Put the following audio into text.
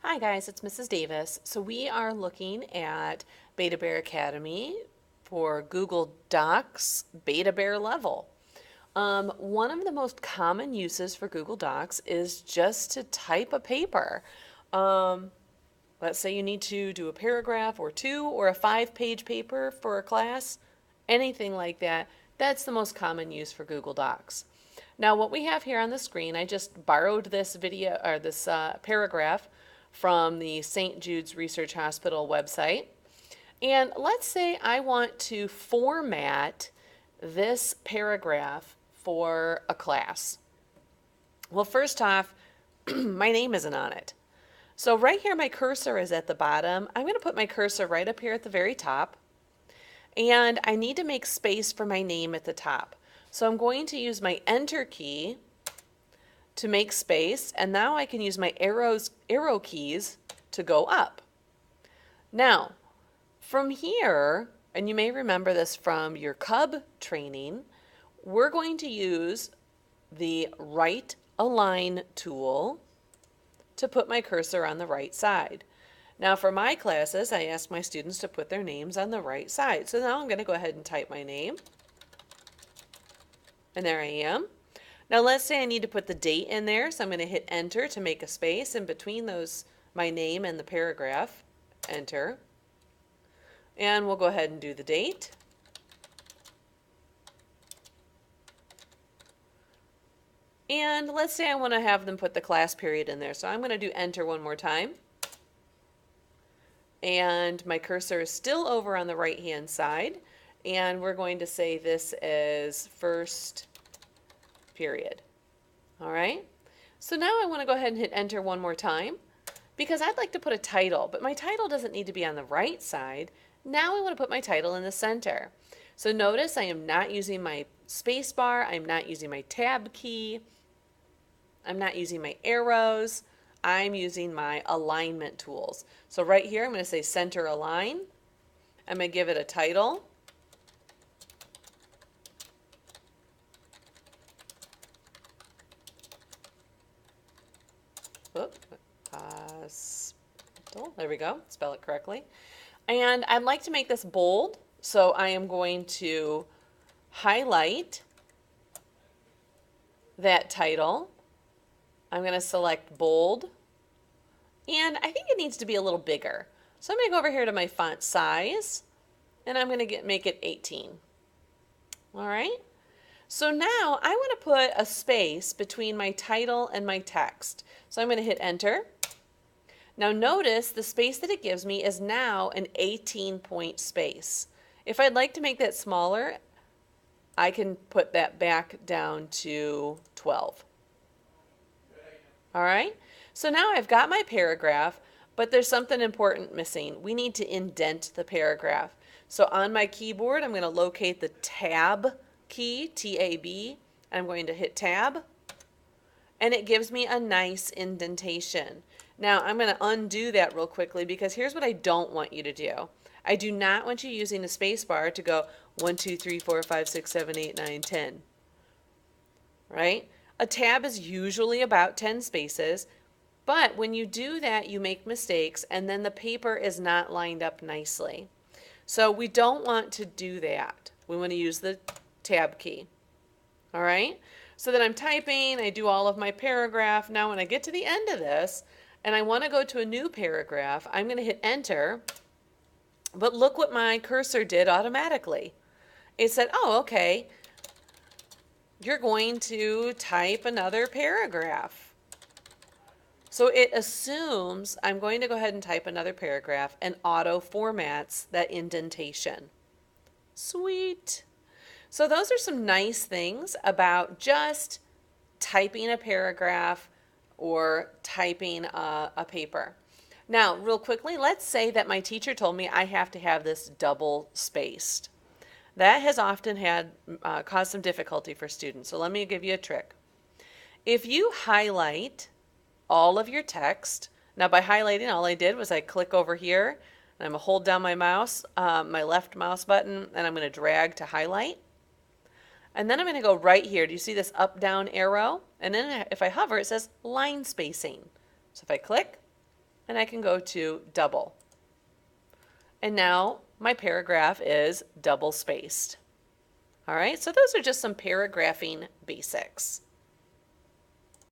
Hi guys, it's Mrs. Davis. So we are looking at Beta Bear Academy for Google Docs Beta Bear level. One of the most common uses for Google Docs is just to type a paper. Um, let's say you need to do a paragraph or two or a 5-page paper for a class, anything like that. That's the most common use for Google Docs. Now, what we have here on the screen, I just borrowed this video or this paragraph from the St. Jude's Research Hospital website. And let's say I want to format this paragraph for a class. Well, first off, my name isn't on it. So right here, my cursor is at the bottom. I'm going to put my cursor right up here at the very top. And I need to make space for my name at the top. So I'm going to use my Enter key to make space, and now I can use my arrow keys to go up. Now, from here, and you may remember this from your Cub training, we're going to use the right align tool to put my cursor on the right side. Now for my classes, I ask my students to put their names on the right side. So now I'm going to go ahead and type my name. And there I am. Now let's say I need to put the date in there, so I'm going to hit enter to make a space in between those, my name and the paragraph. Enter. And we'll go ahead and do the date. And let's say I want to have them put the class period in there, so I'm going to do enter one more time. And my cursor is still over on the right hand side, and we're going to say this is first period. All right, so now I want to go ahead and hit enter one more time because I'd like to put a title, but my title doesn't need to be on the right side. Now I want to put my title in the center. So notice I am not using my space bar, I'm not using my tab key, I'm not using my arrows, I'm using my alignment tools. So right here I'm going to say center align. I'm going to give it a title. There we go, spell it correctly. And I'd like to make this bold, so I am going to highlight that title. I'm going to select bold, and I think it needs to be a little bigger. So I'm going to go over here to my font size, and I'm going to make it 18. All right. So now I want to put a space between my title and my text. So I'm going to hit enter. Now notice the space that it gives me is now an 18-point space. If I'd like to make that smaller, I can put that back down to 12. All right, so now I've got my paragraph, but there's something important missing. We need to indent the paragraph. So on my keyboard, I'm going to locate the tab key, T-A-B. I'm going to hit tab, and it gives me a nice indentation. Now I'm going to undo that real quickly because here's what I don't want you to do. I do not want you using the space bar to go 1, 2, 3, 4, 5, 6, 7, 8, 9, 10. Right? A tab is usually about 10 spaces, but when you do that, you make mistakes and then the paper is not lined up nicely. So we don't want to do that. We want to use the tab key. All right? So then I'm typing, I do all of my paragraph. Now when I get to the end of this, and I want to go to a new paragraph, I'm going to hit enter, but look what my cursor did automatically. It said, oh, okay, you're going to type another paragraph. So it assumes I'm going to go ahead and type another paragraph and auto formats that indentation. Sweet. So those are some nice things about just typing a paragraph or typing a paper. Now, real quickly, let's say that my teacher told me I have to have this double spaced. That has often caused some difficulty for students. So let me give you a trick. If you highlight all of your text, now by highlighting, all I did was I click over here, and I'm going to hold down my mouse, my left mouse button, and I'm going to drag to highlight. And then I'm going to go right here. Do you see this up down arrow? And then if I hover, it says line spacing. So if I click, and I can go to double. And now my paragraph is double spaced. All right, so those are just some paragraphing basics.